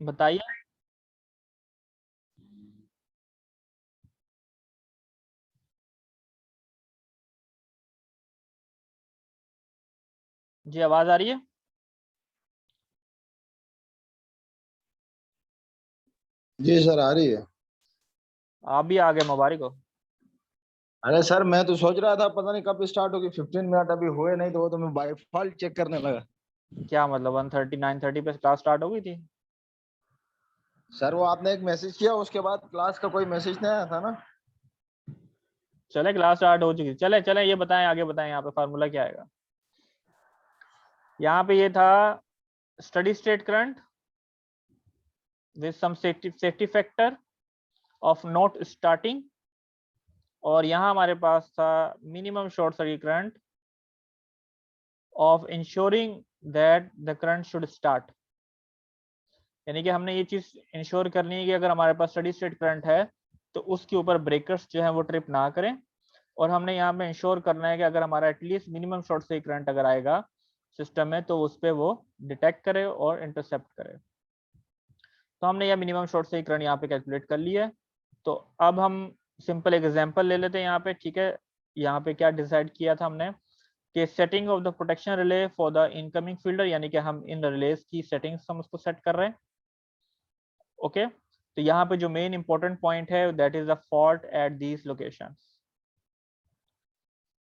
बताइए। जी आवाज आ रही है? जी सर आ रही है। आप भी आ गए, मुबारक हो। अरे सर मैं तो सोच रहा था पता नहीं कब स्टार्ट होगी, 15 मिनट अभी हुए नहीं, तो वो तो मैं बाय डिफॉल्ट चेक करने लगा। क्या मतलब 1:30 9:30 पे क्लास स्टार्ट हो गई थी? सर वो आपने एक मैसेज किया, उसके बाद क्लास का कोई मैसेज नहीं आया था ना। चले क्लास स्टार्ट हो चुकी थी। चले चले, ये बताएं, आगे बताएं, यहाँ पे फार्मूला क्या आएगा। यहाँ पे ये था steady state current with some safety factor of not starting, और यहाँ हमारे पास था minimum short circuit current of ensuring that the current should start. यानी कि हमने ये चीज इंश्योर करनी है कि अगर हमारे पास स्टडी स्टेट करंट है तो उसके ऊपर ब्रेकर्स जो है वो ट्रिप ना करें, और हमने यहाँ पे इंश्योर करना है कि अगर हमारा at least minimum short circuit current अगर आएगा सिस्टम में तो उस पर वो डिटेक्ट करे और इंटरसेप्ट करे। तो हमने यह मिनिमम शॉर्ट सर्किट करंट यहाँ पे कैलकुलेट कर लिया है। तो अब हम सिंपल एक एग्जांपल ले लेते हैं यहाँ पे, ठीक है। यहाँ पे क्या डिसाइड किया था हमने कि setting of the protection relay for the incoming fielder, यानी कि हम इन रिलेज की सेटिंग्स हम उसको सेट कर रहे हैं। ओके, तो यहाँ पे जो मेन इंपॉर्टेंट पॉइंट है that is the fault at these locations.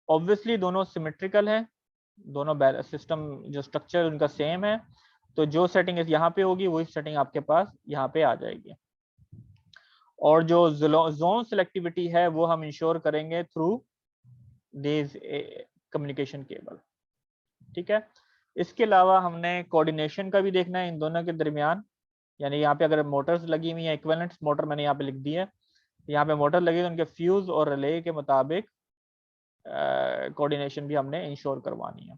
Obviously दोनों सिमेट्रिकल हैं, दोनों सिस्टम जो स्ट्रक्चर उनका सेम है, तो जो सेटिंग यहाँ पे होगी वही सेटिंग आपके पास यहाँ पे आ जाएगी। और जो जोन सिलेक्टिविटी है वो हम इंश्योर करेंगे थ्रू दिस कम्युनिकेशन केबल, ठीक है। इसके अलावा हमने कोऑर्डिनेशन का भी देखना है इन दोनों के दरमियान। यानी यहाँ पे अगर मोटर्स लगी हुई है, इक्विवेलेंट मोटर मैंने यहाँ पे लिख दी है, यहाँ पे मोटर लगी तो उनके फ्यूज और रिले के मुताबिक कोऑर्डिनेशन भी हमने इंश्योर करवानी है।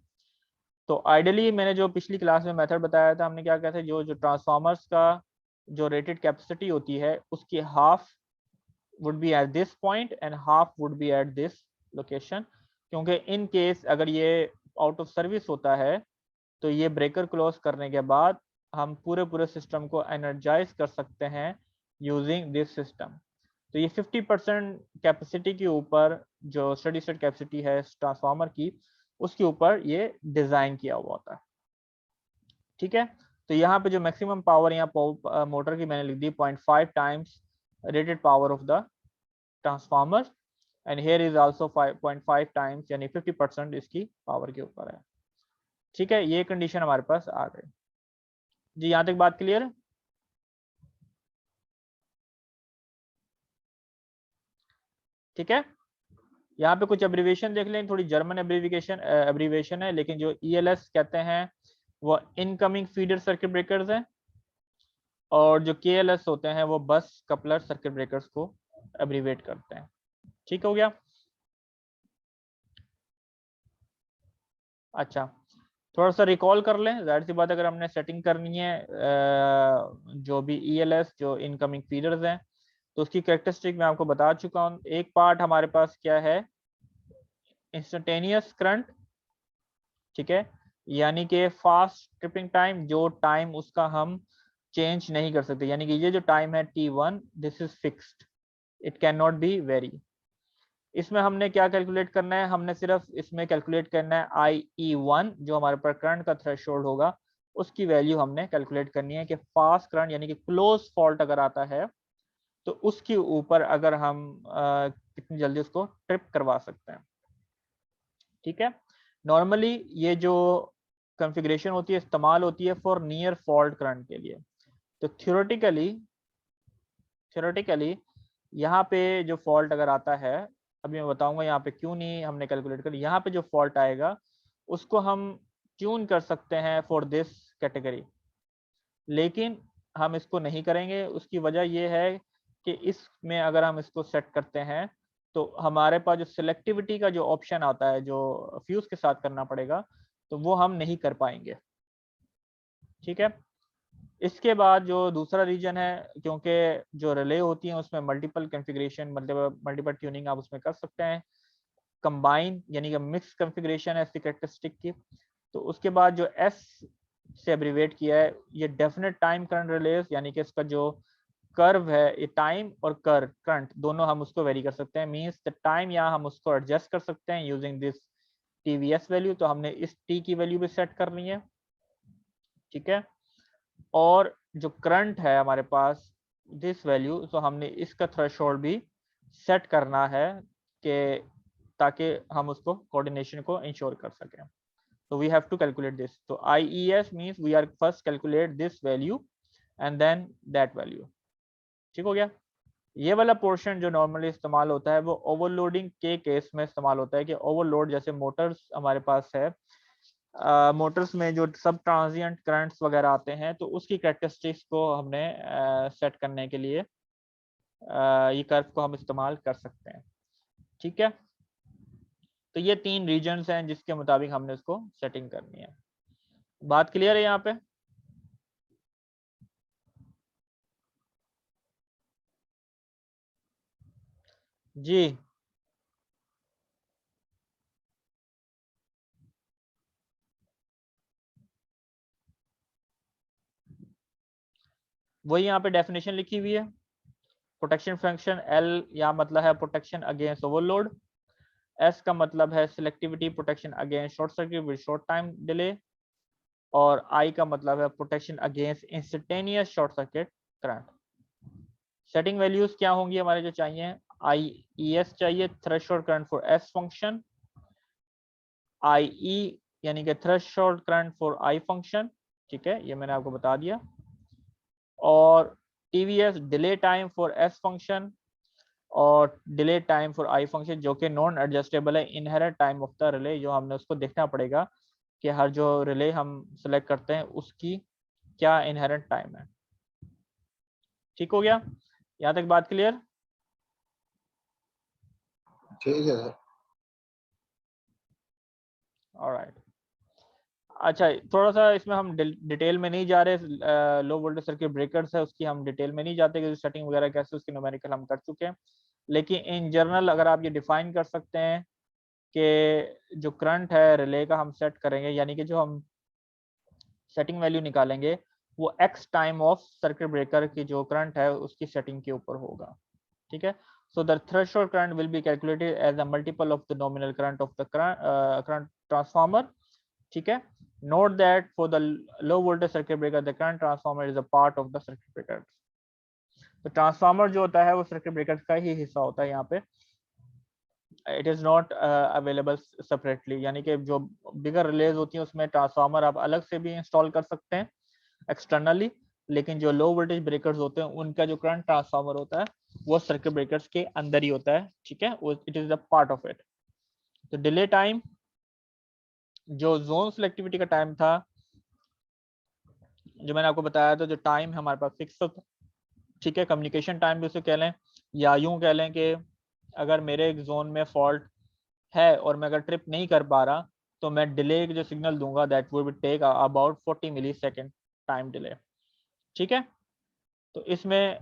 तो आइडियली मैंने जो पिछली क्लास में मेथड बताया था, हमने क्या कहते हैं, जो जो ट्रांसफार्मर्स का जो रेटेड कैपेसिटी होती है उसकी half would be at this point and half would be at this location, क्योंकि इन केस अगर ये आउट ऑफ सर्विस होता है तो ये ब्रेकर क्लोज करने के बाद हम पूरे पूरे सिस्टम को एनर्जाइज कर सकते हैं यूजिंग दिस सिस्टम। तो ये 50% कैपेसिटी के ऊपर जो स्टडी स्टेट कैपेसिटी है ट्रांसफार्मर की, उसके ऊपर ये डिजाइन किया हुआ होता है, ठीक है। तो यहाँ पे जो मैक्सिमम पावर यहाँ मोटर की मैंने लिख दी 0.5 times rated power of the transformer, and here is also 5.5 times, यानी 50% इसकी पावर के ऊपर है, ठीक है। ये कंडीशन हमारे पास आ गई। जी यहाँ तक बात क्लियर है? ठीक है। यहाँ पे कुछ एब्रीविएशन देख लें, थोड़ी जर्मन एब्रीविएशन है, लेकिन जो ELS कहते हैं वो इनकमिंग फीडर सर्किट ब्रेकर्स हैं, और जो KLS होते हैं वो बस कपलर सर्किट ब्रेकर्स को एब्रीवेट करते हैं। ठीक हो गया। अच्छा, थोड़ा सा रिकॉल कर लें, जाहिर सी बात अगर हमने सेटिंग करनी है जो भी ELS जो इनकमिंग फीडर्स हैं तो उसकी कैरेक्टरिस्टिक मैं आपको बता चुका हूँ। एक पार्ट हमारे पास क्या है, इंस्टेंटेनियस करंट, ठीक है, यानी कि फास्ट ट्रिपिंग टाइम, जो टाइम उसका हम चेंज नहीं कर सकते, यानी कि ये जो टाइम है T1 this is fixed, it can not be very. इसमें हमने क्या कैलकुलेट करना है, हमने सिर्फ इसमें कैलकुलेट करना है IE1 जो हमारे पर करंट का थ्रेशोल्ड होगा, उसकी वैल्यू हमने कैलकुलेट करनी है कि फास्ट करंट यानी कि क्लोज फॉल्ट अगर आता है तो उसके ऊपर अगर हम कितनी जल्दी उसको ट्रिप करवा सकते हैं, ठीक है। नॉर्मली ये जो कॉन्फ़िगरेशन होती है इस्तेमाल होती है फॉर नियर फॉल्ट करंट के लिए। तो थ्योरेटिकली यहाँ पे जो फॉल्ट अगर आता है, अभी मैं बताऊंगा यहाँ पे क्यों नहीं हमने कैलकुलेट कर, यहाँ पे जो फॉल्ट आएगा उसको हम ट्यून कर सकते हैं फॉर दिस कैटेगरी, लेकिन हम इसको नहीं करेंगे। उसकी वजह यह है कि इसमें अगर हम इसको सेट करते हैं तो हमारे पास जो सिलेक्टिविटी का जो ऑप्शन आता है जो फ्यूज के साथ करना पड़ेगा, तो वो हम नहीं कर पाएंगे, ठीक है। इसके बाद जो दूसरा रीजन है, क्योंकि जो रिले होती हैं उसमें मल्टीपल कॉन्फ़िगरेशन मतलब मल्टीपल ट्यूनिंग आप उसमें कर सकते हैं, कंबाइन यानी कि मिक्स कॉन्फ़िगरेशन है इसकी कैरेक्टरिस्टिक की। तो उसके बाद जो S से एब्रीवेट किया है। ये डेफिनेट टाइम करंट रिलेज, यानी कि इसका जो कर्व है, ये टाइम और करंट दोनों हम उसको वेरी कर सकते हैं। मींस द टाइम यहाँ हम उसको एडजस्ट कर सकते हैं यूजिंग दिस टीवीएस वैल्यू। तो हमने इस टी की वैल्यू भी सेट करनी है, ठीक है। और जो करंट है हमारे पास दिस वैल्यू, तो हमने इसका थ्रेशोल्ड भी सेट करना है कि ताकि हम उसको कोऑर्डिनेशन को इंश्योर कर सकें। तो we have to calculate this. तो IES means we are first calculate this value and then that value. ठीक हो गया। ये वाला पोर्शन जो नॉर्मली इस्तेमाल होता है वो ओवरलोडिंग के केस में इस्तेमाल होता है कि ओवरलोड, जैसे मोटर्स हमारे पास है, मोटर्स में जो सब ट्रांजिएंट करंट्स वगैरह आते हैं, तो उसकी कैरेक्टरिस्टिक्स को हमने सेट करने के लिए ये कर्व को हम इस्तेमाल कर सकते हैं, ठीक है। तो ये 3 रीजन्स हैं जिसके मुताबिक हमने इसको सेटिंग करनी है। बात क्लियर है यहाँ पे? जी, वही यहाँ पे डेफिनेशन लिखी हुई है। प्रोटेक्शन फंक्शन L यहाँ मतलब है प्रोटेक्शन अगेंस्ट ओवरलोड, S का मतलब है selectivity protection against short circuit with short time delay, और I का मतलब है protection against instantaneous short circuit current. Setting values क्या होंगी हमारे जो चाहिए? IES चाहिए, threshold current for S function, IE यानी कि threshold current for I function, ठीक है, ये मैंने आपको बता दिया। और TVS delay time for S function और delay time for I function, जो कि नॉन एडजस्टेबल है, inherent time of the relay, जो हमने उसको देखना पड़ेगा कि हर जो रिले हम सेलेक्ट करते हैं उसकी क्या इनहेरेंट टाइम है। ठीक हो गया, यहाँ तक बात क्लियर? ठीक है सर। ऑलराइट। अच्छा, थोड़ा सा इसमें हम डिटेल में नहीं जा रहे, लो वोल्टेज सर्किट ब्रेकर्स है उसकी हम डिटेल में नहीं जाते कि सेटिंग वगैरह कैसे, उसकी न्यूमेरिकल हम कर चुके हैं। लेकिन इन जनरल अगर आप ये डिफाइन कर सकते हैं कि जो करंट है रिले का हम सेट करेंगे, यानी कि जो हम सेटिंग वैल्यू निकालेंगे वो x time of circuit breaker की जो करंट है उसकी सेटिंग के ऊपर होगा, ठीक है। So the threshold current will be calculated as a multiple of the nominal current of the current transformer, ठीक है। Note that for the low voltage circuit breaker the current transformer is a part of the circuit breaker. तो transformer जो होता है वो circuit breaker का ही हिस्सा होता है यहाँ पे, it is not available separately, यानी कि जो बिगर रिलेज होती है उसमें ट्रांसफार्मर आप अलग से भी इंस्टॉल कर सकते हैं एक्सटर्नली, लेकिन जो लो वोल्टेज ब्रेकर्स होते हैं उनका जो करंट ट्रांसफार्मर होता है वो सर्किट ब्रेकर्स के अंदर ही होता है, ठीक है, it is a part of it. तो डिले टाइम जो जोन सेलेक्टिविटी का टाइम था, जो मैंने आपको बताया था, जो टाइम हमारे पास फिक्स होता, ठीक है, कम्युनिकेशन टाइम भी उसे कह लें, या यूं कह लें कि अगर मेरे एक जोन में फॉल्ट है और मैं अगर ट्रिप नहीं कर पा रहा तो मैं डिले जो सिग्नल दूंगा that would take about 40 milli second time delay, ठीक है। तो इसमें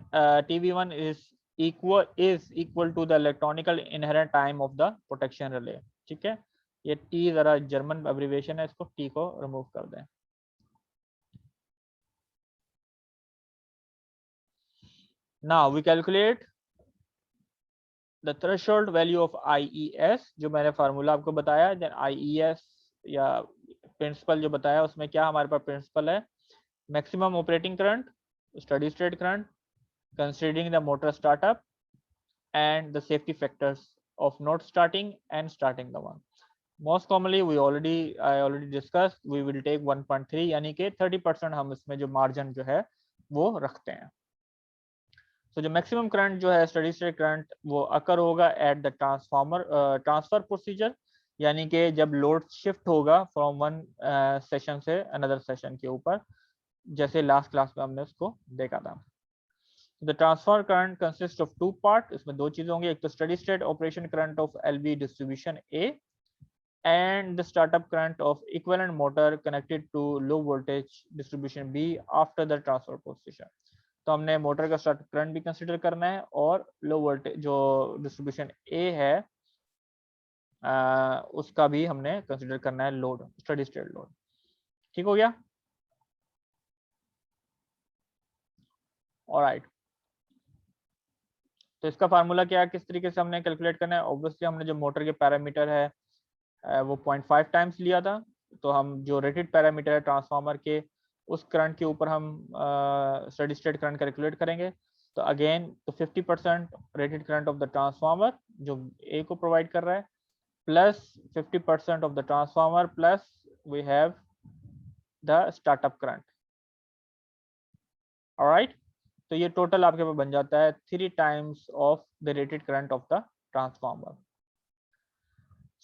TV1 is equal to the electronical inherent time of the protection relay, ठीक है। ये टी जरा जर्मन एब्रिविएशन है, इसको टी को रिमूव कर दें। Now we calculate the threshold value of IES, जो मैंने फार्मूला आपको बताया। देन IES या प्रिंसिपल जो बताया उसमें क्या हमारे पास प्रिंसिपल है, maximum operating current, study state current, considering the motor startup and the safety factors of not starting and starting the one. Most commonly I already discussed, we will take 1.3, यानी कि 30% हम इसमें जो मार्जिन जो है वो रखते हैं। तो जो मैक्सिमम करंट जो है स्टडी स्टेट करंट वो अकर होगा एट द ट्रांसफर प्रोसीजर, यानी कि जब लोड शिफ्ट होगा फ्रॉम वन सेशन से अनदर सेशन के ऊपर, जैसे लास्ट क्लास में हमने उसको देखा था। The transfer current consists of two part, इसमें दो चीजें होंगी, एक तो steady state operation current of LV distribution A and the startup current of equivalent motor connected to low voltage distribution B after the transfer position। तो हमने motor का start current भी कंसिडर करना है और लो वोल्टेज जो distribution A है उसका भी हमने कंसिडर करना है लोड, स्टेडी स्टेट लोड। ठीक हो गया। ऑलराइट, तो इसका फार्मूला क्या है, किस तरीके से हमने कैलकुलेट करना है। ऑब्वियसली हमने जो मोटर के पैरामीटर है वो 0.5 टाइम्स लिया था, तो हम जो रेटेड पैरामीटर है ट्रांसफार्मर के, उस करंट के ऊपर हम स्टेडी स्टेट करंट कैलकुलेट करेंगे। तो अगेन तो 50% rated current of the transformer जो ए को प्रोवाइड कर रहा है, plus 50% of the transformer, plus we have the startup current. Alright, तो ये टोटल आपके पास बन जाता है 3 times of the rated current of the transformer.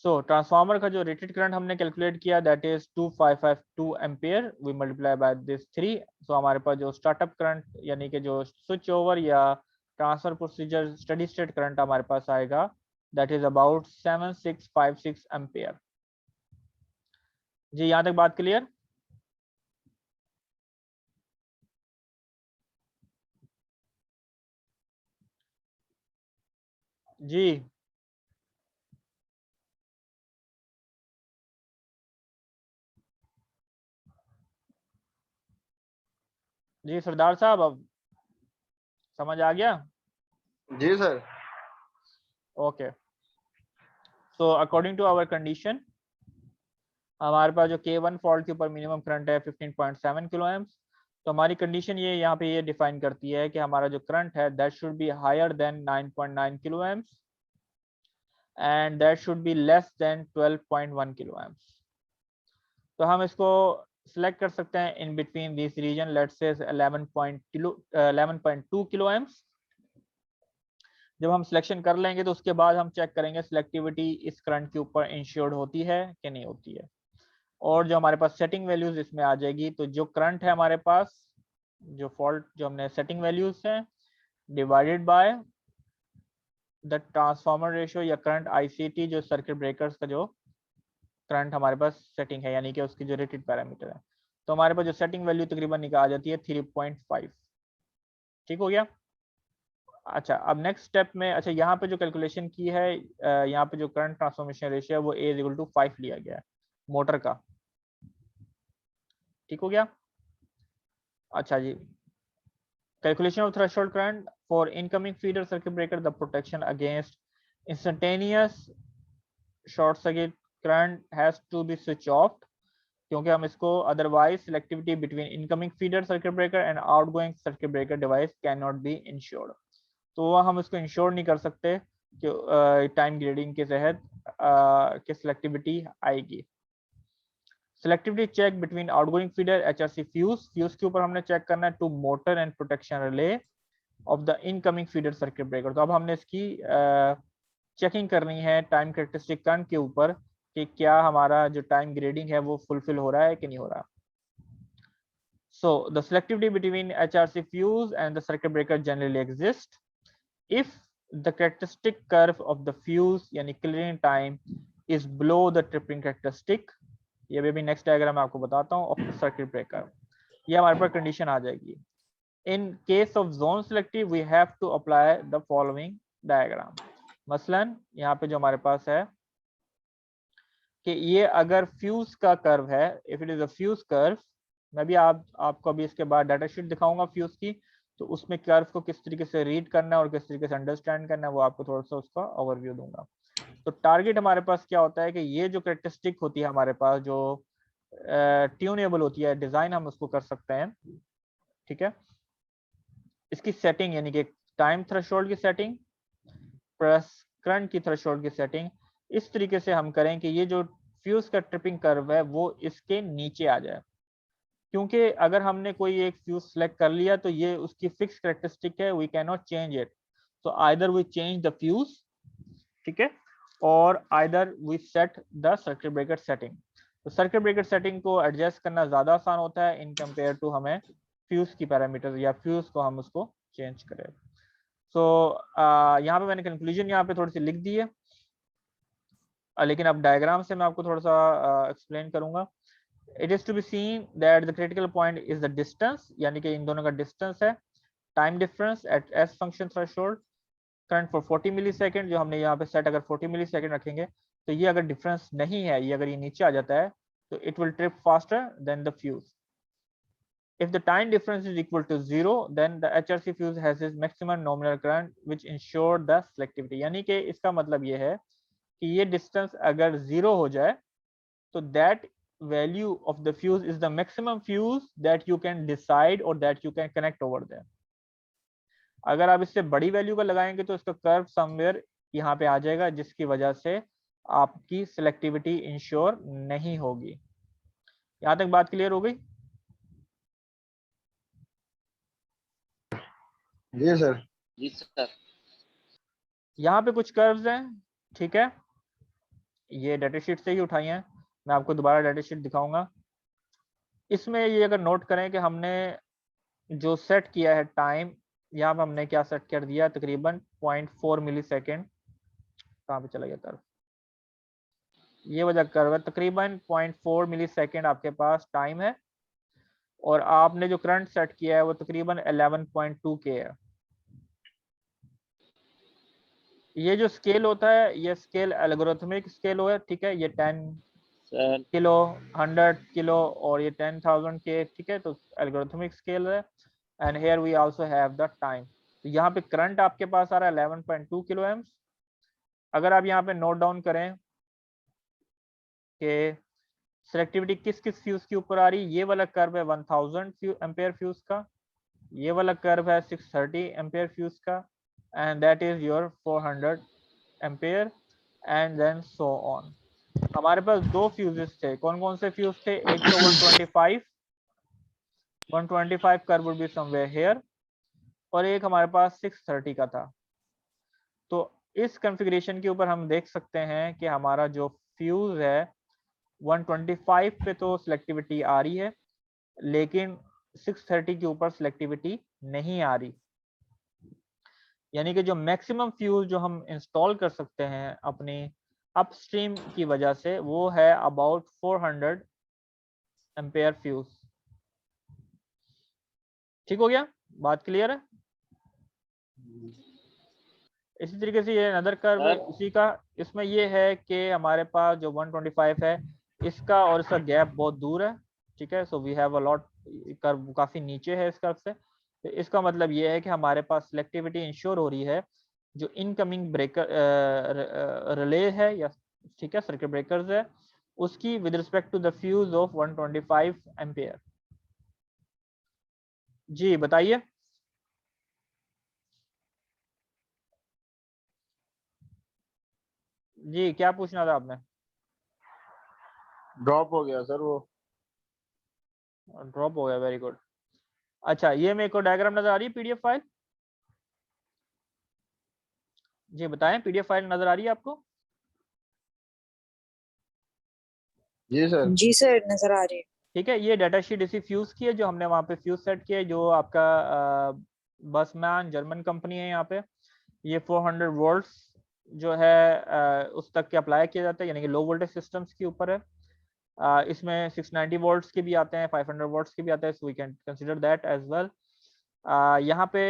So transformer का जो रेटेड करंट हमने कैलकुलेट किया that is 2552 ampere, we multiply by this 3। So हमारे पास जो स्टार्टअप करंट यानी कि जो स्विच ओवर या transfer procedure steady state current हमारे पास आएगा दैट इज अबाउट 7656 एम्पियर। जी यहाँ तक बात क्लियर? जी जी सरदार साहब, अब समझ आ गया? जी sir. Okay, so according to our condition हमारे पास जो K1 फॉल्ट के ऊपर मिनिमम करंट है 15.7 किलो एम्प्स। तो हमारी कंडीशन ये यहाँ पे ये डिफाइन करती है कि हमारा जो करंट है that should be higher than 9.9 kilo amps and that should be less than 12.1 kilo amps. तो हम इसको सिलेक्ट कर सकते हैं in between this region, let's say 11.2 kilo amps. जब हम सिलेक्शन कर लेंगे तो उसके बाद हम चेक करेंगे सिलेक्टिविटी इस करंट के ऊपर इंश्योर्ड होती है कि नहीं होती है, और जो हमारे पास सेटिंग वैल्यूज इसमें आ जाएगी। तो जो करंट है हमारे पास, जो फॉल्ट जो हमने सेटिंग वैल्यूज हैं divided by the transformer ratio या करंट आईसीटी, जो सर्किट ब्रेकर्स का जो करंट हमारे पास सेटिंग है यानी कि उसकी जो रेटेड पैरामीटर है, तो हमारे पास जो सेटिंग वैल्यू तकरीबन निकाल आ जाती है 3.5। ठीक हो गया? अच्छा, अब नेक्स्ट स्टेप में, अच्छा यहाँ पे जो कैलकुलेशन की है यहाँ पे जो करंट ट्रांसफॉर्मेशन रेशियो है वो A = 5 लिया गया है मोटर का। ठीक हो गया? अच्छा जी, calculation of threshold current for incoming feeder circuit breaker, the protection against instantaneous short circuit current has to be switched off, क्योंकि हम इसको otherwise selectivity between incoming feeder circuit breaker and outgoing circuit breaker device cannot be ensured। तो हम इसको ensure नहीं कर सकते कि टाइम ग्रेडिंग के तहत कि सिलेक्टिविटी आएगी। Selectivity check between outgoing feeder HRC fuse के ऊपर हमने चेक करना है to motor and protection relay of the incoming feeder circuit breaker। तो अब हमने इसकी चेकिंग करनी है टाइम कैरेक्टरिस्टिक करंट के ऊपर कि क्या हमारा जो टाइम ग्रेडिंग है वो फुलफिल हो रहा है कि नहीं हो रहा। So the selectivity between HRC fuse and the circuit breaker generally exists if the characteristic curve of the fuse यानी clearing time is below the tripping characteristic। ये भी नेक्स्ट डायग्राम मैं आपको बताता हूँ ऑफ सर्किट ब्रेकर। ये हमारे पास condition आ जाएगी। In case of zone selective we have to apply the following diagram. मसलन यहाँ पे जो हमारे पास है कि ये अगर फ्यूज का कर्व है, if it is a fuse curve, मैं भी आपको अभी इसके बाद डाटा शीट दिखाऊंगा फ्यूज की, तो उसमें कर्व को किस तरीके से रीड करना है और किस तरीके से अंडरस्टैंड करना है वो आपको थोड़ा सा उसका ओवरव्यू दूंगा। तो टारगेट हमारे पास क्या होता है कि ये जो कैरेक्टरिस्टिक होती है हमारे पास जो ट्यूनेबल होती है, डिजाइन हम उसको कर सकते हैं। ठीक है, इसकी सेटिंग यानी कि टाइम थ्रेशोल्ड की सेटिंग प्लस करंट की थ्रेशोल्ड की सेटिंग इस तरीके से हम करें कि ये जो फ्यूज का ट्रिपिंग कर्व है वो इसके नीचे आ जाए, क्योंकि अगर हमने कोई एक फ्यूज सेलेक्ट कर लिया तो ये उसकी फिक्स कैरेक्टरिस्टिक है, we can not change it. So either we change the fuse, ठीक है, और either we set the circuit breaker setting. तो सर्किट ब्रेकर सेटिंग को एडजस्ट करना ज्यादा आसान होता है इन कंपेयर टू हमें फ्यूज की पैरामीटर या फ्यूज को हम उसको चेंज करें। सो यहाँ पे मैंने कंक्लूजन यहाँ पे थोड़ी सी लिख दी है, लेकिन अब डायग्राम से मैं आपको थोड़ा सा एक्सप्लेन करूंगा। It is to be seen that the critical point is the distance, यानी कि इन दोनों का डिस्टेंस है, time difference at as function threshold, current for 40 milli second, जो हमने यहाँ पे सेट अगर 40 मिली सेकेंड रखेंगे तो ये अगर डिफरेंस नहीं है, ये अगर ये नीचे आ जाता है तो it will trip faster than the fuse. If the time difference is equal to 0, then the HRC fuse has its maximum nominal current which ensure the selectivity. यानी कि इसका मतलब ये है कि ये डिस्टेंस अगर 0 हो जाए तो that value of the fuse is the maximum fuse that you can decide or that you can connect over there. अगर आप इससे बड़ी वैल्यू का लगाएंगे तो इसका कर्व समवेयर यहाँ पे आ जाएगा, जिसकी वजह से आपकी सिलेक्टिविटी इंश्योर नहीं होगी। यहाँ तक बात क्लियर हो गई? जी सर। जी सर। यहाँ पे कुछ कर्व्स हैं, ठीक है, ये डाटा शीट से ही उठाई हैं, मैं आपको दोबारा डाटा शीट दिखाऊंगा। इसमें ये अगर नोट करें कि हमने जो सेट किया है टाइम, यहाँ पे हमने क्या सेट कर दिया, तकरीबन 0.4 मिली सेकेंड। कहाँ पे चला गया कर्व? ये वजह कर्व है, तकरीबन 0.4 मिली सेकेंड आपके पास टाइम है, और आपने जो करंट सेट किया है वो तकरीबन 11.2 के है। ये जो स्केल होता है ये स्केल एल्गोरिथमिक स्केल है, ठीक है, ये 10 किलो, 100 किलो और ये 10,000 के, ठीक है, तो एल्गोरिथमिक स्केल है। And here we also have the time. तो यहाँ पे करंट आपके पास आ रहा है 11.2 किलो एम्स। अगर आप यहाँ पे नोट डाउन करें कि सिलेक्टिविटी किस किस फ्यूज के ऊपर आ रही, ये वाला कर्व है 1000 एम्पेयर फ्यूज का, ये वाला कर्व है 630 एम्पेयर फ्यूज का, and that is your 400 ampere and then so on. हमारे पास दो फ्यूजेस थे, कौन कौन से फ्यूज थे? एक तो 125 curve would be somewhere here, और एक हमारे पास 630 का था। तो इस कॉन्फ़िगरेशन के ऊपर हम देख सकते हैं कि हमारा जो फ्यूज है 125 पे तो सिलेक्टिविटी आ रही है, लेकिन 630 के ऊपर सिलेक्टिविटी नहीं आ रही। यानी कि जो मैक्सिमम फ्यूज जो हम इंस्टॉल कर सकते हैं अपनी अपस्ट्रीम की वजह से वो है अबाउट 400 एम्पेयर फ्यूज। ठीक हो गया? बात क्लियर है? इसी तरीके से ये अनदर कर्व उसी का, इसमें ये है कि हमारे पास जो 125 है इसका और इसका गैप बहुत दूर है, ठीक है, so we have a lot, curve काफी नीचे है इस कर्व से। तो इसका मतलब ये है कि हमारे पास सिलेक्टिविटी इंश्योर हो रही है, जो इनकमिंग ब्रेकर रिले है या, ठीक है, सर्किट ब्रेकर्स है, उसकी with respect to the fuse of 125 ampere. जी बताइए। जी क्या पूछना था आपने? ड्रॉप हो गया सर वो। ड्रॉप हो गया, वेरी गुड। अच्छा, ये मेरे को डायग्राम नजर आ रही है, पीडीएफ फाइल? जी बताएं, पीडीएफ फाइल नजर आ रही है आपको? जी सर। जी सर, नजर आ रही है। ठीक है, ये डाटा शीट इसी फ्यूज की है जो हमने वहाँ पे फ्यूज सेट किया है, जो आपका बसमैन जर्मन कंपनी है। यहाँ पे ये 400 वोल्ट्स जो है उस तक के अप्लाई किया जाता है, यानी कि लो वोल्टेज सिस्टम्स के ऊपर है। इसमें 690 वोल्ट्स के भी आते हैं, 500 वोल्ट्स के भी आते हैं, so we can consider that as well. यहाँ पे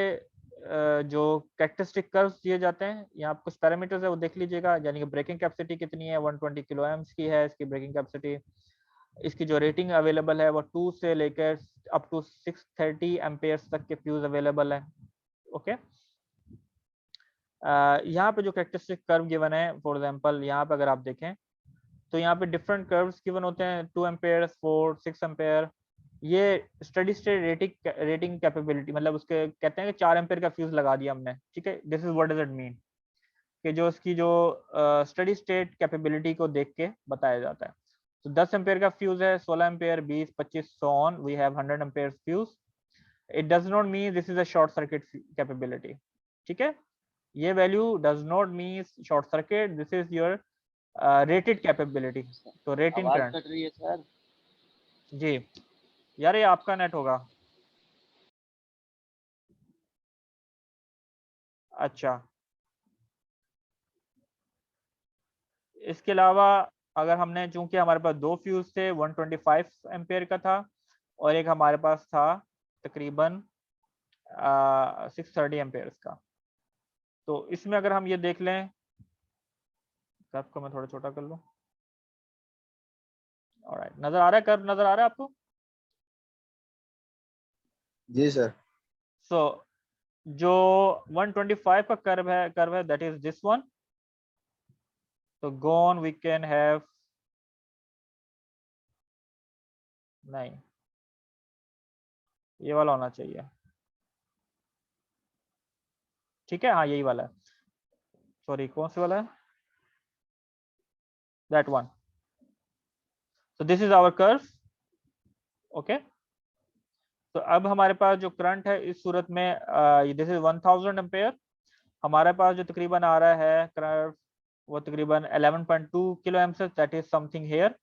जो कैरेक्टरिस्टिक कर्व्स दिए जाते हैं, यहाँ कुछ पैरामीटर्स है वो देख लीजिएगा, यानी कि ब्रेकिंग कैपेसिटी कितनी है, 120 किलो एम्स की है इसकी ब्रेकिंग कैपेसिटी। इसकी जो रेटिंग अवेलेबल है वो 2 से लेकर अप टू 630 एम्पेयर्स तक के फ्यूज अवेलेबल है। ओके, यहाँ पे जो कैरेक्टरिस्टिक कर्व गिवन है, फॉर एग्जांपल यहाँ पे अगर आप देखें तो यहाँ पे डिफरेंट कर्व्स गिवन होते हैं, 2 एम्पेयर, 4, 6 एम्पेयर। ये स्टडी स्टेट रेटिंग कैपेबिलिटी, मतलब उसके कहते हैं कि 4 एम्पेयर का फ्यूज लगा दिया हमने, ठीक है, this is what does it mean, कि जो इसकी जो स्टडी स्टेट कैपेबिलिटी को देख के बताया जाता है। तो 10 एम्पेयर का फ्यूज है, 16 ampere, 20, 25 so on, we have 100 ampere fuse. It does not mean this is a short circuit capability, ठीक है, ये value does not mean short circuit, this is your rated capability. तो रेटिंग आवाज current. कट रही है sir. जी यार, ये आपका नेट होगा। अच्छा, इसके अलावा अगर हमने, चूंकि हमारे पास दो फ्यूज थे, 125 एम्पेयर का था और एक हमारे पास था तकरीबन 630 एम्पेयर का, तो इसमें अगर हम ये देख लें, कर्व को मैं थोड़ा छोटा कर लूं। ऑलराइट, नजर आ रहा है कर्व, नजर आ रहा है आपको? जी सर। सो जो 125 का कर्व है दैट इज दिस वन। तो go on we can have, नहीं ये वाला होना चाहिए, ठीक है, हाँ यही वाला है, सॉरी कौन सा वाला है, that one. So this is our curve, okay. तो अब हमारे पास जो करंट है इस सूरत में दिस इज 1000 एम्पेयर, हमारे पास जो तकरीबन आ रहा है करंट वो तकरीबन 11.2 kilo ampere, that is something here.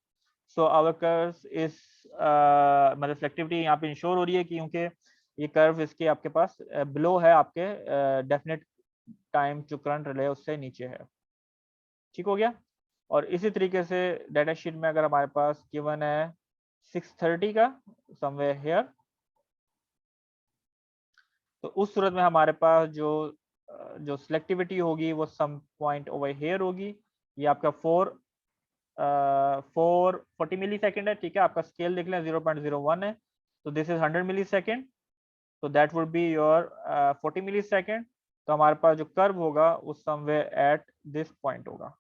So our curve is मतलब रिफ्लेक्टिविटी यहाँ पे इंश्योर हो रही है क्योंकि ये कर्व इसके आपके पास बिलो है, आपके डेफिनेट टाइम जो करंट रिले उससे नीचे है, ठीक हो गया। और इसी तरीके से डाटा शीट में अगर हमारे पास गिवन है 630 का समवेयर हेयर, तो उस सूरत में हमारे पास जो सिलेक्टिविटी होगी वो सम पॉइंट ओवर हेयर होगी। ये आपका 440 मिली सेकेंड है, ठीक है, आपका स्केल देख लें 0.01 है, तो दिस इज 100 मिली सेकेंड, तो that would be your 40 milli second. तो हमारे पास जो कर्व होगा उस समवेयर एट दिस पॉइंट होगा,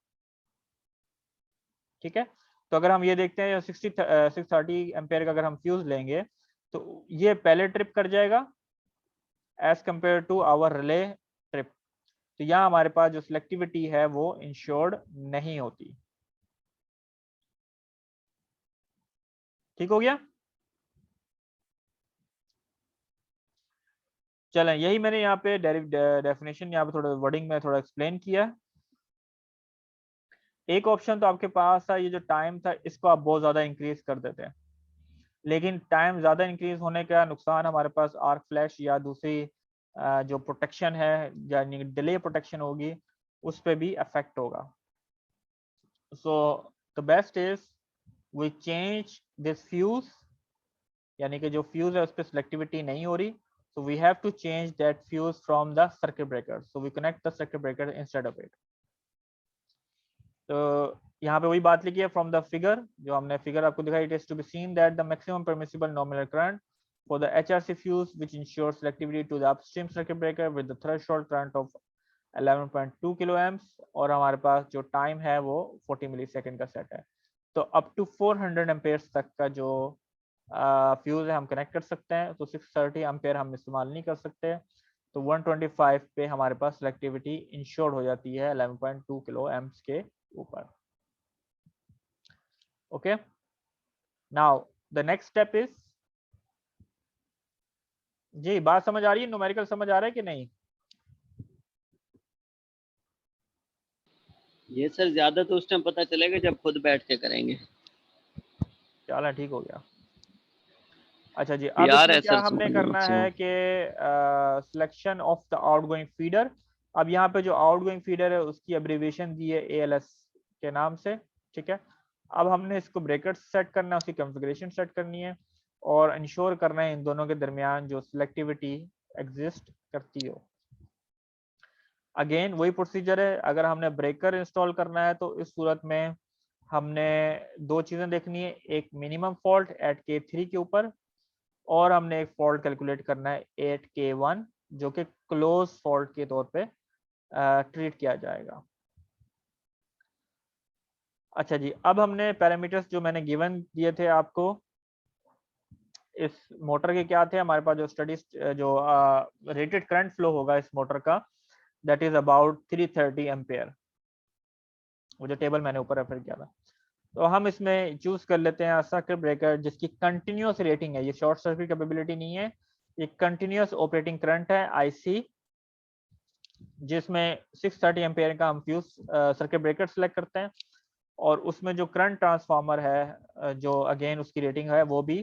ठीक है। तो अगर हम ये देखते हैं 630 एम्पेयर का अगर हम फ्यूज लेंगे तो ये पहले ट्रिप कर जाएगा as compare to our relay trip. तो यहाँ हमारे पास जो सिलेक्टिविटी है वो इंश्योर्ड नहीं होती, ठीक हो गया। चलें, यही मैंने यहाँ पे डेफिनेशन यहाँ पे थोड़ा वर्डिंग में थोड़ा एक्सप्लेन किया। एक ऑप्शन तो आपके पास था, ये जो टाइम था इसको आप बहुत ज्यादा इंक्रीज कर देते हैं, लेकिन टाइम ज्यादा इंक्रीज होने का नुकसान हमारे पास आर्क फ्लैश या दूसरी जो प्रोटेक्शन है यानी डिले प्रोटेक्शन होगी उस पर भी अफेक्ट होगा। So the best is we change this fuse, यानी कि जो फ्यूज है उस पर सिलेक्टिविटी नहीं हो रही, so we have to change that fuse from the circuit breaker, so we connect the circuit breaker instead of it। तो यहाँ पे वही बात लिखी है फ्रॉम द फिगर, जो हमने फिगर आपको दिखाई, it is to be seen that the maximum permissible nominal current for the HRC fuse which ensures selectivity to the upstream circuit breaker with the threshold current of 11.2 kilo amps, और हमारे पास जो time है वो 40 milli second का set है। तो up to 400 ampere तक का जो फ्यूज है हम कनेक्ट कर सकते हैं, तो 630 एम्पेयर हम इस्तेमाल नहीं कर सकते, तो 125 पे हमारे पास सिलेक्टिविटी इंश्योर्ड हो जाती है 11.2 किलो एम्प्स के ऊपर, okay. Now the next step is, जी बात समझ आ रही है, न्यूमेरिकल समझ आ रहा है कि नहीं? ये सर ज्यादा तो उस टाइम पता चलेगा जब खुद बैठ के करेंगे। चलो ठीक हो गया। अच्छा जी, अब यार इसमें है क्या सर हमने सुबह करना है कि selection of the outgoing feeder. अब यहाँ पे जो आउटगोइंग फीडर है उसकी एब्रीविएशन दी है ALS के नाम से, ठीक है। अब हमने इसको ब्रेकेट सेट करना है, उसकी कॉन्फ़िगरेशन सेट करनी है और इंश्योर करना है इन दोनों के दरमियान जो सिलेक्टिविटी एग्जिस्ट करती हो। अगेन वही प्रोसीजर है, अगर हमने ब्रेकर इंस्टॉल करना है तो इस सूरत में हमने दो चीजें देखनी है, एक मिनिमम फॉल्ट एट K3 के ऊपर, और हमने एक फॉल्ट कैलकुलेट करना है एट K1 जो कि क्लोज फॉल्ट के तौर पे ट्रीट किया जाएगा। अच्छा जी, अब हमने पैरामीटर्स जो मैंने गिवन दिए थे आपको इस मोटर के क्या थे, हमारे पास जो स्टडी जो रेटेड करंट फ्लो होगा इस मोटर का दैट इज अबाउट 330 एम्पेयर, वो जो टेबल मैंने ऊपर रेफर किया था। तो हम इसमें चूज कर लेते हैं सर्किट ब्रेकर जिसकी कंटिन्यूअस रेटिंग है, ये शॉर्ट सर्किट कैपेबिलिटी नहीं है, ये कंटिन्यूअस ऑपरेटिंग करंट है IC, जिसमें 630 एम्पेयर का हम फ्यूज सर्किट ब्रेकर सेलेक्ट करते हैं, और उसमें जो करंट ट्रांसफार्मर है जो अगेन उसकी रेटिंग है वो भी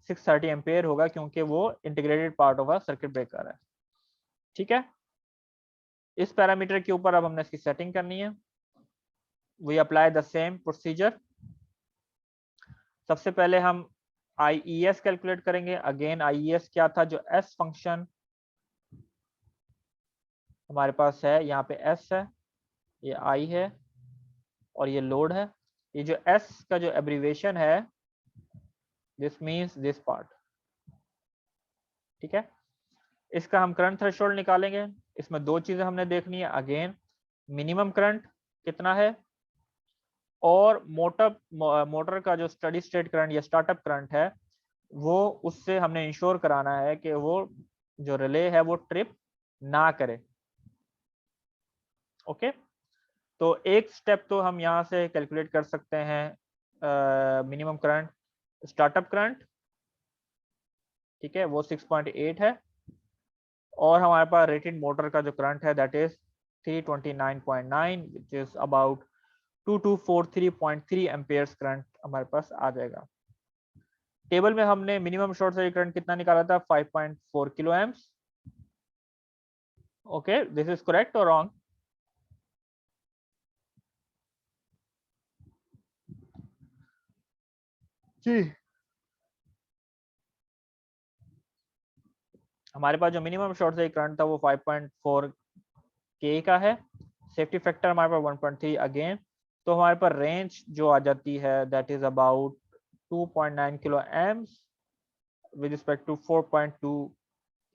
630 एम्पेयर होगा क्योंकि वो integrated part of a circuit breaker है, ठीक है। इस पैरामीटर के ऊपर अब हमने इसकी सेटिंग करनी है, we apply the same procedure. सबसे पहले हम IES कैलकुलेट करेंगे, अगेन IES क्या था, जो S फंक्शन हमारे पास है, यहाँ पे S है, ये I है और ये लोड है, ये जो S का जो एब्रीविएशन है दिस मींस दिस पार्ट, ठीक है, इसका हम करंट थ्रेशोल्ड निकालेंगे। इसमें दो चीजें हमने देखनी है, अगेन मिनिमम करंट कितना है और मोटर का जो स्टडी स्टेट करंट या स्टार्टअप करंट है वो, उससे हमने इंश्योर कराना है कि वो जो रिले है वो ट्रिप ना करे। ओके, तो एक स्टेप तो हम यहाँ से कैलकुलेट कर सकते हैं मिनिमम करंट, स्टार्टअप करंट, ठीक है, वो 6.8 है और हमारे पास रेटेड मोटर का जो करंट है that is 329.9 which is about 2243.3 Ampere's current हमारे पास आ जाएगा। टेबल में हमने मिनिमम शॉर्ट सर्किट करंट कितना निकाला था, 5.4 kilo amps. Okay, this is correct और रॉन्ग? जी, हमारे पास जो मिनिमम शॉर्ट सर्किट करंट था वो 5.4 के का है, सेफ्टी फैक्टर हमारे पास 1.3 अगेन, तो हमारे पास रेंज जो आ जाती है that is about 2.9 kilo amps with respect to 4.2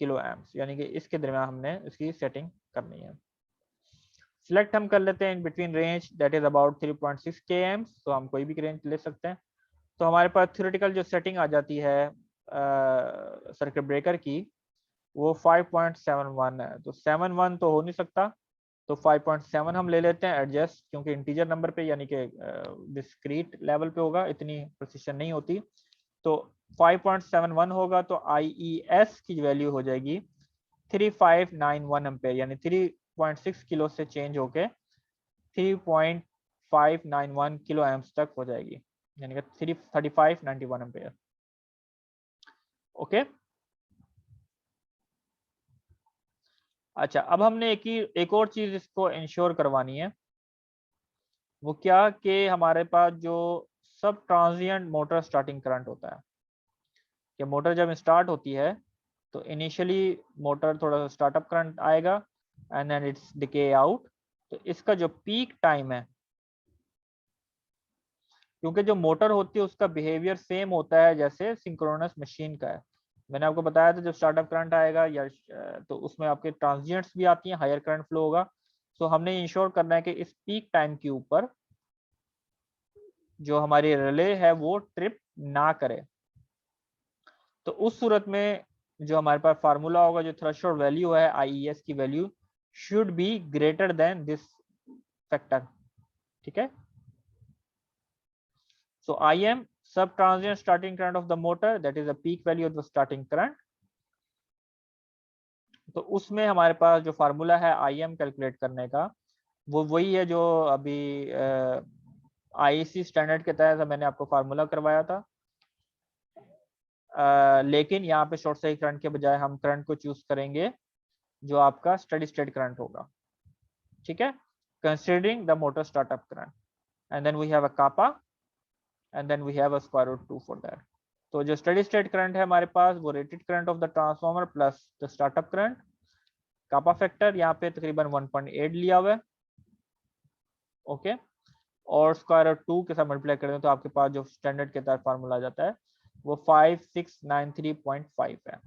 kilo amps, यानी कि इसके दरमियान हमने इसकी सेटिंग करनी है। सिलेक्ट हम कर लेते हैं in between range that is about 3.6 के एम्प्स, तो हम कोई भी रेंज ले सकते हैं। तो हमारे पास थ्योरेटिकल जो सेटिंग आ जाती है सर्किट ब्रेकर की वो 5.71 है, तो 71 तो हो नहीं सकता, तो 5.7 हम ले लेते हैं एडजस्ट, क्योंकि इंटीजर नंबर पे यानी कि डिस्क्रीट लेवल पे होगा, इतनी प्रिसिशन नहीं होती, तो 5.71 होगा, तो IES की वैल्यू हो जाएगी 3591 एम्पेयर, यानी 3.6 किलो से चेंज होके 3.591 किलो एम्प्स तक हो जाएगी, यानी कि 3591 एम्पेयर। ओके, अच्छा, अब हमने एक और चीज इसको इंश्योर करवानी है, वो क्या कि हमारे पास जो सब ट्रांजिएंट मोटर स्टार्टिंग करंट होता है, कि मोटर जब स्टार्ट होती है तो इनिशियली मोटर थोड़ा सा स्टार्टअप करंट आएगा and then it's decay out, तो इसका जो पीक टाइम है, क्योंकि जो मोटर होती है उसका बिहेवियर सेम होता है जैसे सिंक्रोनस मशीन का है, मैंने आपको बताया था जब स्टार्टअप करंट आएगा या तो उसमें आपके ट्रांजिएंट्स भी आती हैं, हायर करंट फ्लो होगा, तो हमने इंश्योर करना है कि इस पीक टाइम के ऊपर जो हमारी रिले है वो ट्रिप ना करे। तो उस सूरत में जो हमारे पास फार्मूला होगा, जो थ्रेशोल्ड वैल्यू है IES की value should be greater than this factor, ठीक है। सो IM सब transient starting current of the motor that is the peak value of the starting current, तो उसमें हमारे पास जो फार्मूला है IM कैलकुलेट करने का वो वही है जो अभी IEC स्टैंडर्ड के तहत मैंने आपको फार्मूला करवाया था, लेकिन यहाँ पे शॉर्ट सर्किट करंट के बजाय हम करंट को चूज करेंगे जो आपका स्टडी स्टेट करंट होगा, ठीक है, considering the motor startup current, and then we have a kappa and then we have a square root 2 for that. तो जो स्टडी स्टेट करंट है हमारे पास वो rated current of the transformer plus the startup current, kappa factor यहाँ पे तकरीबन 1.8 लिया हुआ है, ओके, और स्क्वायर रूट 2 के साथ मल्टीप्लाई कर दें तो आपके पास जो स्टैंडर्ड के तहत फार्मूला आ जाता है वो 5693.5 है।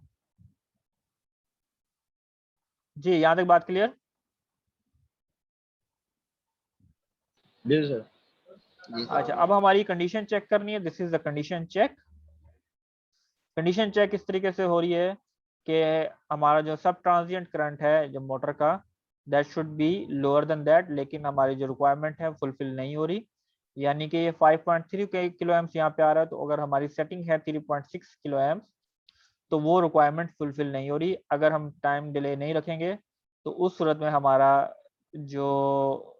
जी, यहाँ तक बात क्लियर? जी सर। अच्छा, अब हमारी कंडीशन चेक करनी है, this is the condition check. Condition check इस तरीके से हो रही है कि हमारा जो सब ट्रांजिएंट करंट है जो मोटर का that should be lower than that, लेकिन हमारी जो रिक्वायरमेंट है फुलफिल नहीं हो रही, यानी कि ये 5.3 किलो एम्प्स यहाँ पे आ रहा है, तो अगर हमारी सेटिंग है 3.6 किलो एम्प्स तो वो रिक्वायरमेंट फुलफिल नहीं हो रही। अगर हम टाइम डिले नहीं रखेंगे तो उस सूरत में हमारा जो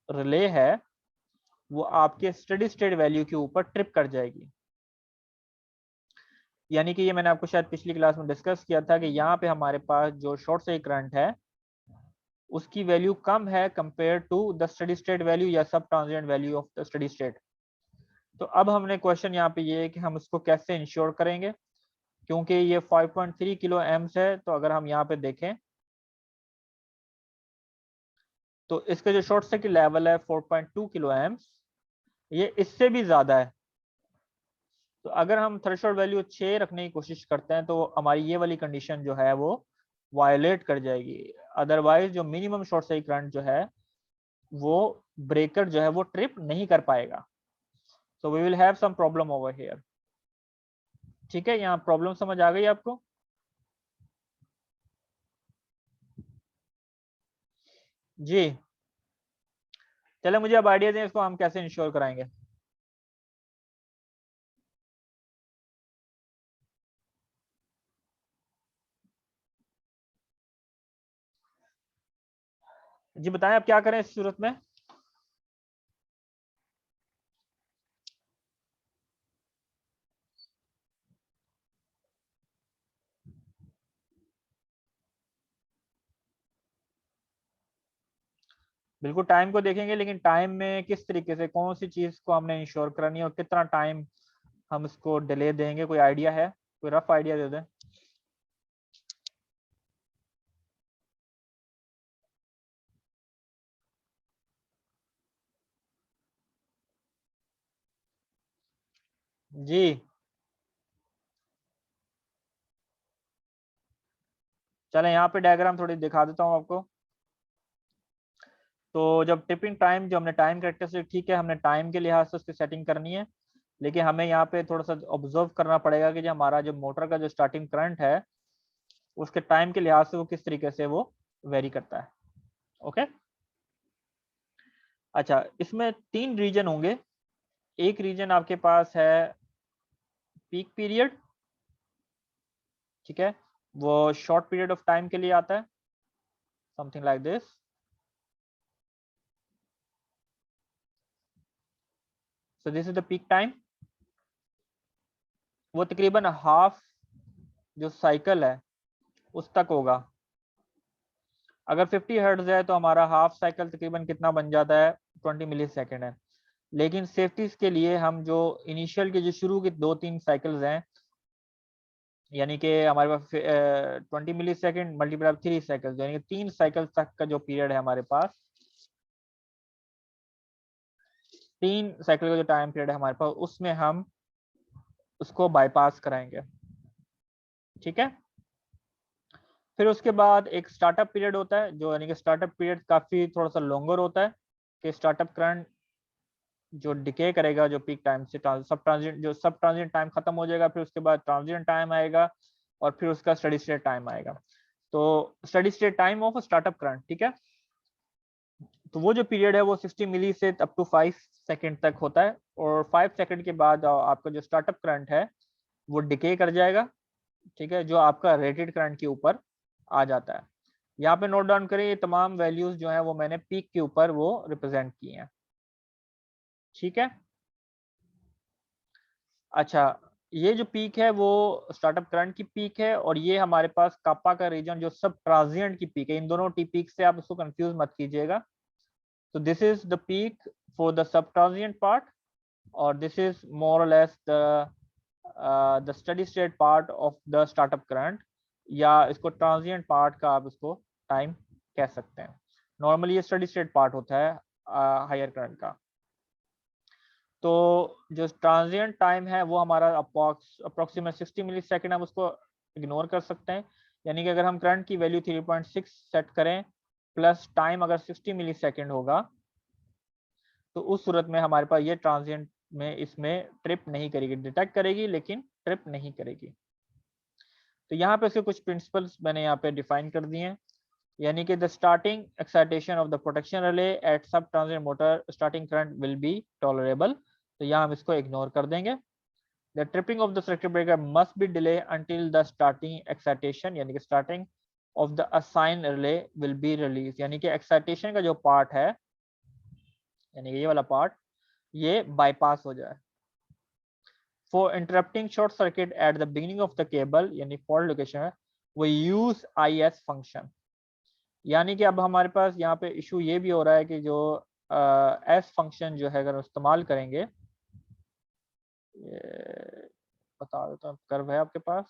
रिले है वो आपके स्टडी स्टेट वैल्यू के ऊपर ट्रिप कर जाएगी, यानी कि ये मैंने आपको शायद पिछली क्लास में डिस्कस किया था कि यहाँ पे हमारे पास जो शॉर्ट सर्किट करंट है उसकी वैल्यू कम है compare to the steady state value या sub transient value of the steady state. तो अब हमने क्वेश्चन यहाँ पे ये है कि हम इसको कैसे इंश्योर करेंगे, क्योंकि ये 5.3 किलो एम्स है, तो अगर हम यहाँ पे देखें तो इसका जो शॉर्ट सर्किट लेवल है 4.2 किलो एम्स, ये इससे भी ज्यादा है, तो अगर हम थ्रेशोल्ड वैल्यू 6 रखने की कोशिश करते हैं तो हमारी ये वाली कंडीशन जो है वो वायलेट कर जाएगी। अदरवाइज जो मिनिमम शॉर्ट सर्किट करंट जो है वो ब्रेकर जो है वो ट्रिप नहीं कर पाएगा। So we will have some problem over here. ठीक है, यहाँ प्रॉब्लम समझ आ गई आपको? जी चले, मुझे अब आइडिया दें इसको हम कैसे इंश्योर कराएंगे। जी बताएं, आप क्या करें इस सूरत में? बिल्कुल टाइम को देखेंगे, लेकिन टाइम में किस तरीके से, कौन सी चीज को हमने इंश्योर करानी है और कितना टाइम हम इसको डिले देंगे, कोई आइडिया है? कोई रफ आइडिया दे दें। जी चलें, यहाँ पे डायग्राम थोड़ी दिखा देता हूँ आपको। तो जब टिपिंग टाइम, जो हमने टाइम कैरेक्टरिस्टिक, ठीक है, हमने टाइम के लिहाज से उसकी सेटिंग करनी है, लेकिन हमें यहाँ पे थोड़ा सा ऑब्जर्व करना पड़ेगा कि जो हमारा जो मोटर का जो स्टार्टिंग करंट है उसके टाइम के लिहाज से वो किस तरीके से वो वेरी करता है। ओके, अच्छा, इसमें 3 रीजन होंगे। एक रीजन आपके पास है पीक पीरियड, ठीक है, वो शॉर्ट पीरियड ऑफ टाइम के लिए आता है, something like this. So this is the peak time. वो तकरीबन हाफ जो साइकिल है उस तक होगा। अगर 50 हर्ट्ज है तो हमारा हाफ साइकिल तकरीबन कितना बन जाता है, 20 मिली सेकेंड है। लेकिन सेफ्टी के लिए हम जो इनिशियल के जो शुरू की 2-3 साइकिल्स हैं, यानी कि हमारे पास 20 मिली सेकेंड मल्टीप्लाई 3 साइकिल्स, यानी कि 3 साइकिल तक का जो पीरियड है हमारे पास, 3 साइकिल का जो टाइम पीरियड है हमारे पास, उसमें हम उसको बाईपास कराएंगे। ठीक है, फिर उसके बाद एक स्टार्टअप पीरियड होता है, जो यानी कि स्टार्टअप पीरियड काफी थोड़ा सा लॉन्गर होता है, कि स्टार्टअप करंट जो डिके करेगा जो पीक टाइम से, सब ट्रांजिएंट टाइम खत्म हो जाएगा, फिर उसके बाद ट्रांजिएंट टाइम आएगा और फिर उसका स्टडी स्टेट टाइम आएगा। तो steady state time of startup current, ठीक है, तो वो जो पीरियड है वो 60 मिली से अप टू 5 सेकंड तक होता है, और 5 सेकंड के बाद आपका जो स्टार्टअप करंट है वो डिके कर जाएगा, ठीक है, जो आपका रेटेड करंट के ऊपर आ जाता है। यहाँ पे नोट डाउन करें, ये तमाम वैल्यूज जो है वो मैंने पीक के ऊपर वो रिप्रेजेंट की हैं। ठीक है, अच्छा, ये जो पीक है वो स्टार्टअप करंट की पीक है, और ये हमारे पास कापा का रीजन जो सब ट्रांजिएंट की पीक है। इन दोनों टी पीक से आप उसको कंफ्यूज मत कीजिएगा। तो this is the peak for the sub transient part, और दिस इज मोर और less the steady state part of the startup current, या इसको ट्रांजिएंट पार्ट का आप इसको टाइम कह सकते हैं। नॉर्मली ये स्टडी स्टेट पार्ट होता है हायर करंट का। तो जो ट्रांजिएंट टाइम है वो हमारा अप्रोक्सीमेट 60 मिली सेकेंड, हम उसको इग्नोर कर सकते हैं। यानी कि अगर हम करंट की वैल्यू 3.6 सेट करें प्लस टाइम अगर 60 मिली सेकेंड होगा, तो उस सूरत में हमारे पास ये ट्रांजिएंट में इसमें ट्रिप नहीं करेगी, डिटेक्ट करेगी लेकिन ट्रिप नहीं करेगी। तो यहाँ पे इसके कुछ प्रिंसिपल्स मैंने यहाँ पे डिफाइन कर दिए हैं, यानी कि the starting excitation of the protection relay at sub transient motor starting current will be tolerable. तो यहाँ हम इसको इग्नोर कर देंगे। The tripping of the circuit breaker must be delay until the starting excitation, यानी कि starting of the assign relay will be release, यानी कि एक्साइटेशन का जो पार्ट है, यानी कि ये वाला पार्ट, ये बाईपास हो जाए। For interrupting short circuit at the beginning of the cable, यानी फॉल्ट लोकेशन है, वो यूज IS फंक्शन। यानी कि अब हमारे पास यहाँ पे इशू ये भी हो रहा है कि जो एस फंक्शन जो है अगर इस्तेमाल करेंगे, बता देता हूँ, कर्व है आपके पास,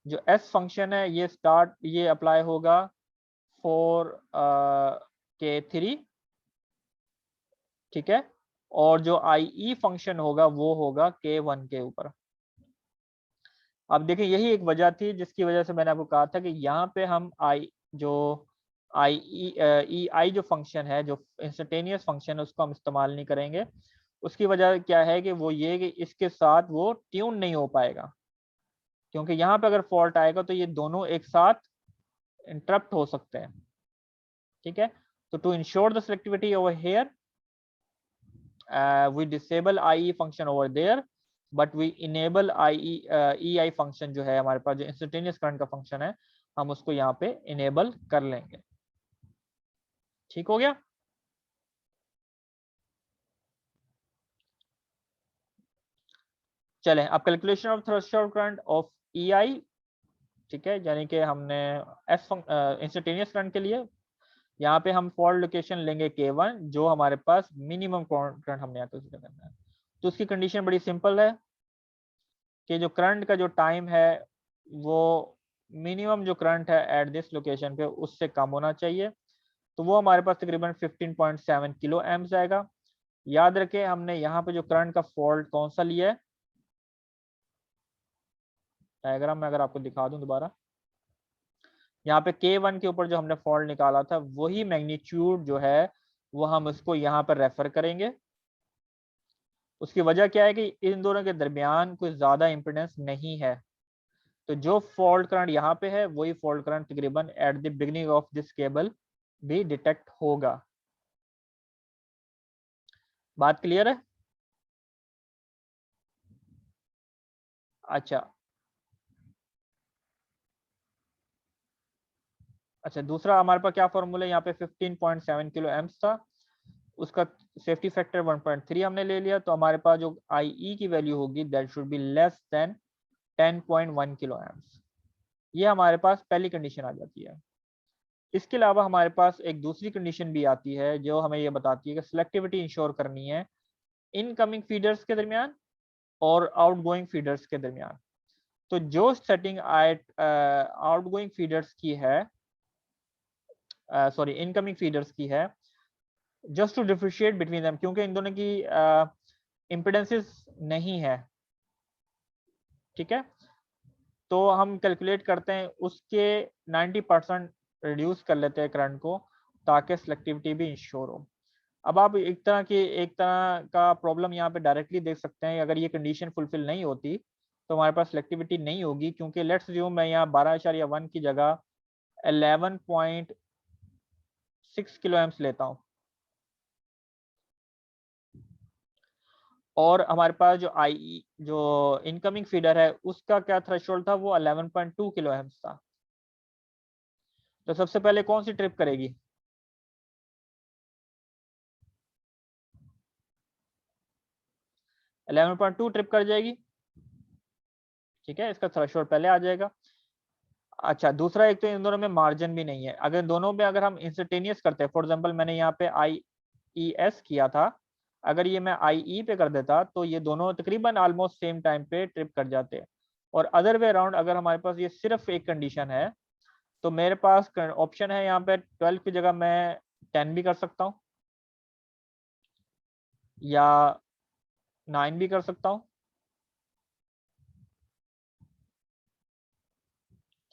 जो एस फंक्शन है ये अप्लाई होगा फॉर K3, ठीक है, और जो IE फंक्शन होगा वो होगा K1 के ऊपर। अब देखिए यही एक वजह थी जिसकी वजह से मैंने आपको कहा था कि यहाँ पे हम EI जो फंक्शन है, जो इंस्टेंटेनियस फंक्शन है, उसको हम इस्तेमाल नहीं करेंगे। उसकी वजह क्या है कि वो ये कि इसके साथ वो ट्यून नहीं हो पाएगा, क्योंकि यहाँ पे अगर फॉल्ट आएगा तो ये दोनों एक साथ इंटरप्ट हो सकते हैं। ठीक है, तो to ensure the selectivity over here we disable IE function over there, but we enable EI function जो है हमारे पास, जो इंस्टेंटेनियस करंट का फंक्शन है, हम उसको यहाँ पे इनेबल कर लेंगे। ठीक हो गया। चलें अब calculation of threshold current of EI। ठीक है, यानी कि हमने इंस्टेंटेनियस करंट के लिए यहाँ पे हम फॉल्ट लोकेशन लेंगे K1, जो हमारे पास मिनिमम करंट हमने यहाँ कंसीडर करना है। तो उसकी कंडीशन बड़ी सिंपल है कि जो करंट का जो टाइम है वो मिनिमम जो करंट है एट दिस लोकेशन पे उससे कम होना चाहिए। तो वो हमारे पास तकरीबन 15.7 किलो एम्प्स आएगा। याद रखें हमने यहाँ पे जो करंट का फॉल्ट कौन सा लिया है, डायग्राम में अगर आपको दिखा दूं दोबारा, यहाँ पे K1 के ऊपर जो हमने फॉल्ट निकाला था वही मैग्नीट्यूड जो है वो हम उसको यहाँ पर रेफर करेंगे। उसकी वजह क्या है कि इन दोनों के दरमियान कोई ज्यादा इंपीडेंस नहीं है, तो जो फॉल्ट करंट यहाँ पे है वही फॉल्ट करंट तकरीबन at the beginning of this cable भी डिटेक्ट होगा। बात क्लियर है? अच्छा दूसरा हमारे पास क्या फॉर्मूला है, यहाँ पे 15.7 किलो एम्प्स था, उसका सेफ्टी फैक्टर 1.3 हमने ले लिया, तो हमारे पास जो IE की वैल्यू होगी that should be less then 10.1 kilo amps. ये हमारे पास पहली कंडीशन आ जाती है। इसके अलावा हमारे पास एक दूसरी कंडीशन भी आती है जो हमें ये बताती है कि सिलेक्टिविटी इंश्योर करनी है इनकमिंग फीडर्स के दरमियान और आउटगोइंग फीडर्स के दरमियान। तो जो सेटिंग आउटगोइंग फीडर्स की है, सॉरी इनकमिंग फीडर्स की है, just to differentiate between them, क्योंकि इन दोनों की इम्पिडेंसेस नहीं है। ठीक है, तो हम कैलकुलेट करते हैं उसके 90% रिड्यूस कर लेते हैं करंट को, ताकि सिलेक्टिविटी भी इंश्योर हो। अब आप एक तरह का प्रॉब्लम यहाँ पे डायरेक्टली देख सकते हैं। अगर ये कंडीशन फुलफिल नहीं होती तो हमारे पास सिलेक्टिविटी नहीं होगी, क्योंकि लेट्स अज्यूम मैं यहाँ 12.1 की जगह 11.6 किलो एम्प्स लेता हूँ, और हमारे पास जो जो इनकमिंग फीडर है उसका क्या थ्रेशोल्ड था, वो 11.2 किलो एम्प्स था। तो सबसे पहले कौन सी ट्रिप करेगी? 11.2 ट्रिप कर जाएगी। ठीक है, इसका थ्रेशोल्ड पहले आ जाएगा। अच्छा, दूसरा एक तो इन दोनों में मार्जिन भी नहीं है। अगर दोनों में अगर हम इंस्टेंटेनियस करते हैं, फॉर एग्जांपल मैंने यहाँ पे IES किया था, अगर ये मैं IE पे कर देता तो ये दोनों तकरीबन ऑलमोस्ट सेम टाइम पे ट्रिप कर जाते। और अदर वे अराउंड अगर हमारे पास ये सिर्फ एक कंडीशन है तो मेरे पास ऑप्शन है यहाँ पे 12 की जगह मैं 10 भी कर सकता हूँ या 9 भी कर सकता हूँ।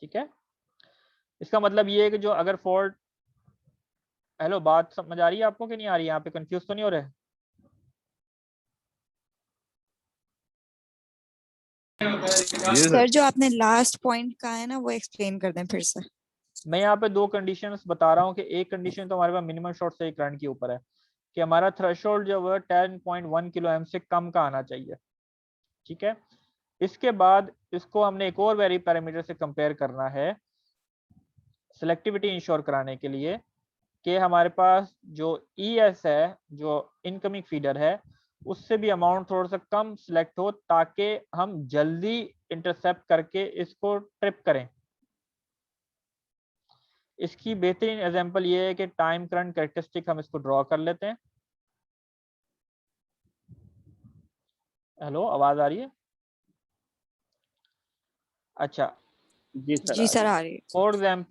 ठीक है, इसका मतलब ये है कि जो अगर फॉल्ट, हेलो बात समझ आ रही है आपको कि नहीं आ रही है? यहाँ पे कंफ्यूज तो नहीं हो रहे? सर जो आपने लास्ट पॉइंट कहा है ना वो एक्सप्लेन कर दें फिर से। मैं यहाँ पे दो कंडीशंस बता रहा हूँ कि एक कंडीशन तो हमारे पास मिनिमम शॉर्ट सर्किट करंट के ऊपर है कि हमारा थ्रेशोल्ड जो है 10.1 किलो एम्प से कम का आना चाहिए। ठीक है, इसके बाद इसको हमने एक और वेरी पैरामीटर से कंपेयर करना है सिलेक्टिविटी इंश्योर कराने के लिए कि हमारे पास जो ES है, जो इनकमिंग फीडर है, उससे भी अमाउंट थोड़ा सा कम सिलेक्ट हो ताकि हम जल्दी इंटरसेप्ट करके इसको ट्रिप करें। इसकी बेहतरीन एग्जांपल ये है कि टाइम करंट कैरेक्टरिस्टिक हम इसको ड्रॉ कर लेते हैं। हेलो, आवाज आ रही है? अच्छा जी सर जी सर आ रही है। For example